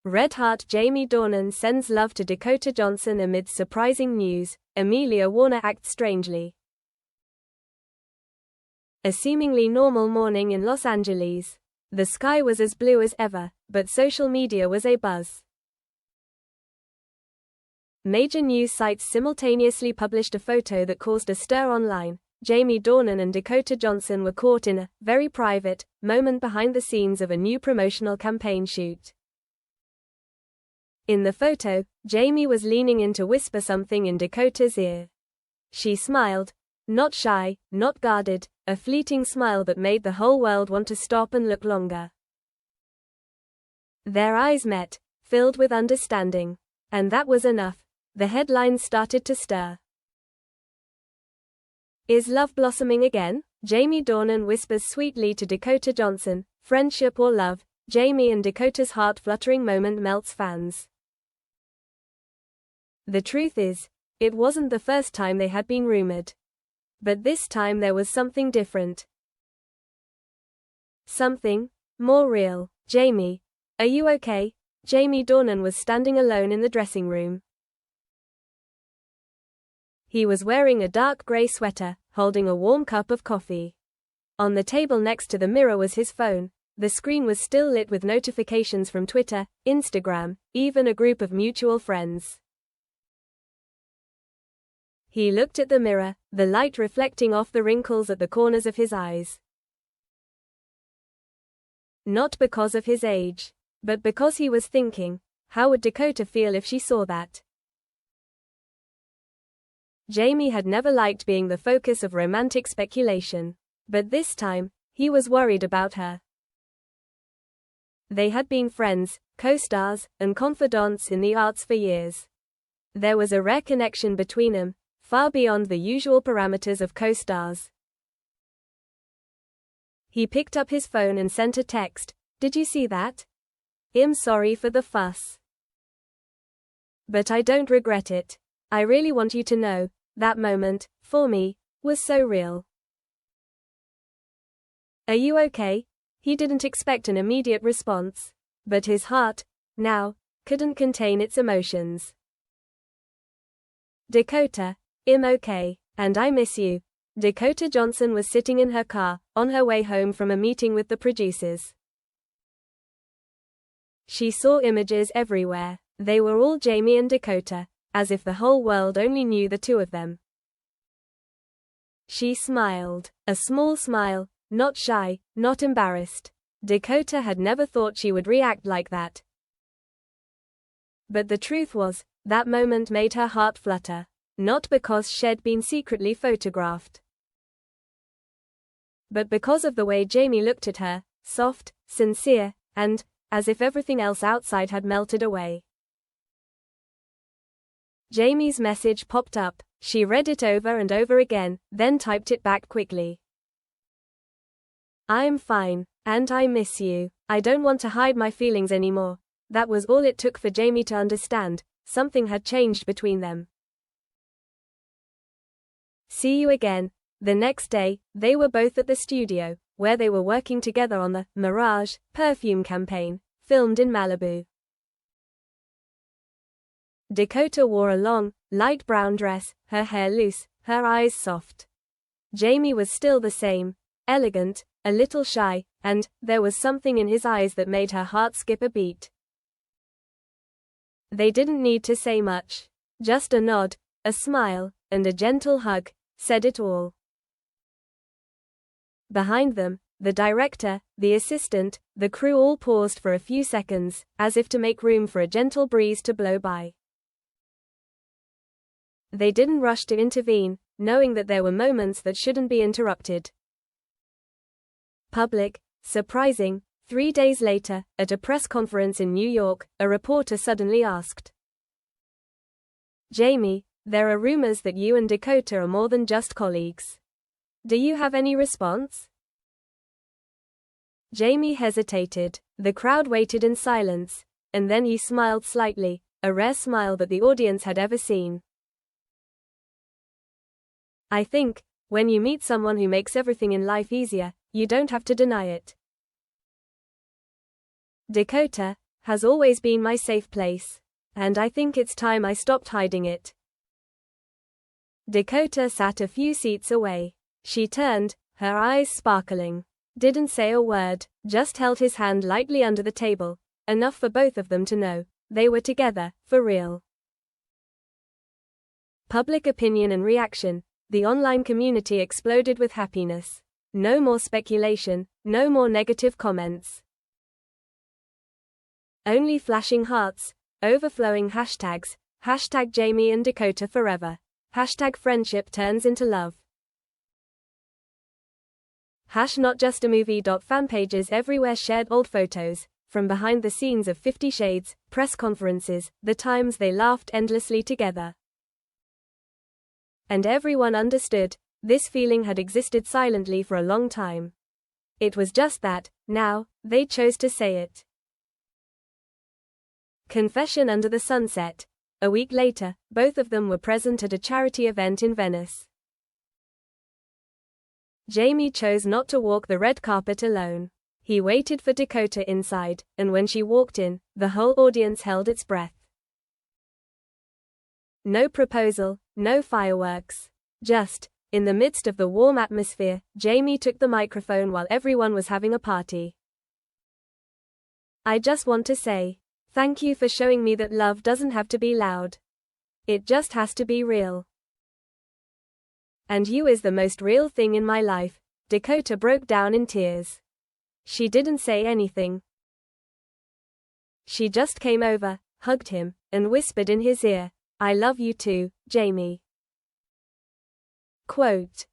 Red Heart Jamie Dornan sends love to Dakota Johnson amid surprising news. Amelia Warner acts strangely. A seemingly normal morning in Los Angeles. The sky was as blue as ever, but social media was abuzz. Major news sites simultaneously published a photo that caused a stir online. Jamie Dornan and Dakota Johnson were caught in a very private moment behind the scenes of a new promotional campaign shoot. In the photo, Jamie was leaning in to whisper something in Dakota's ear. She smiled, not shy, not guarded, a fleeting smile that made the whole world want to stop and look longer. Their eyes met, filled with understanding. And that was enough. The headlines started to stir. Is love blossoming again? Jamie Dornan whispers sweetly to Dakota Johnson, friendship or love. Jamie and Dakota's heart-fluttering moment melts fans. The truth is, it wasn't the first time they had been rumored. But this time there was something different. Something more real. Jamie, are you okay? Jamie Dornan was standing alone in the dressing room. He was wearing a dark gray sweater, holding a warm cup of coffee. On the table next to the mirror was his phone. The screen was still lit with notifications from Twitter, Instagram, even a group of mutual friends. He looked at the mirror, the light reflecting off the wrinkles at the corners of his eyes. Not because of his age, but because he was thinking, how would Dakota feel if she saw that? Jamie had never liked being the focus of romantic speculation. But this time, he was worried about her. They had been friends, co-stars, and confidants in the arts for years. There was a rare connection between them, far beyond the usual parameters of co-stars. He picked up his phone and sent a text. Did you see that? I'm sorry for the fuss. But I don't regret it. I really want you to know, that moment, for me, was so real. Are you okay? He didn't expect an immediate response. But his heart, now, couldn't contain its emotions. Dakota, I'm okay, and I miss you. Dakota Johnson was sitting in her car, on her way home from a meeting with the producers. She saw images everywhere. They were all Jamie and Dakota, as if the whole world only knew the two of them. She smiled, a small smile, not shy, not embarrassed. Dakota had never thought she would react like that. But the truth was, that moment made her heart flutter. Not because she'd been secretly photographed, but because of the way Jamie looked at her, soft, sincere, and, as if everything else outside had melted away. Jamie's message popped up. She read it over and over again, then typed it back quickly. I'm fine, and I miss you. I don't want to hide my feelings anymore. That was all it took for Jamie to understand. Something had changed between them. See you again. The next day, they were both at the studio, where they were working together on the Mirage perfume campaign, filmed in Malibu. Dakota wore a long, light brown dress, her hair loose, her eyes soft. Jamie was still the same, elegant, a little shy, and there was something in his eyes that made her heart skip a beat. They didn't need to say much. Just a nod, a smile, and a gentle hug said it all. Behind them, the director, the assistant, the crew all paused for a few seconds, as if to make room for a gentle breeze to blow by. They didn't rush to intervene, knowing that there were moments that shouldn't be interrupted. Public, surprising. 3 days later, at a press conference in New York, a reporter suddenly asked, Jamie, there are rumors that you and Dakota are more than just colleagues. Do you have any response? Jamie hesitated. The crowd waited in silence, and then he smiled slightly, a rare smile that the audience had ever seen. I think, when you meet someone who makes everything in life easier, you don't have to deny it. Dakota, has always been my safe place. And I think it's time I stopped hiding it. Dakota sat a few seats away. She turned, her eyes sparkling. Didn't say a word, just held his hand lightly under the table, enough for both of them to know they were together, for real. Public opinion and reaction. The online community exploded with happiness. No more speculation, no more negative comments. Only flashing hearts, overflowing hashtags, hashtag Jamie and Dakota forever, hashtag friendship turns into love. Not just a movie. Fan pages everywhere shared old photos, from behind the scenes of 50 Shades, press conferences, the times they laughed endlessly together. And everyone understood, this feeling had existed silently for a long time. It was just that, now, they chose to say it. Confession under the sunset. A week later, both of them were present at a charity event in Venice. Jamie chose not to walk the red carpet alone. He waited for Dakota inside, and when she walked in, the whole audience held its breath. No proposal, no fireworks. Just, in the midst of the warm atmosphere, Jamie took the microphone while everyone was having a party. I just want to say, thank you for showing me that love doesn't have to be loud. It just has to be real. And you is the most real thing in my life. Dakota broke down in tears. She didn't say anything. She just came over, hugged him, and whispered in his ear, I love you too, Jamie. Quote,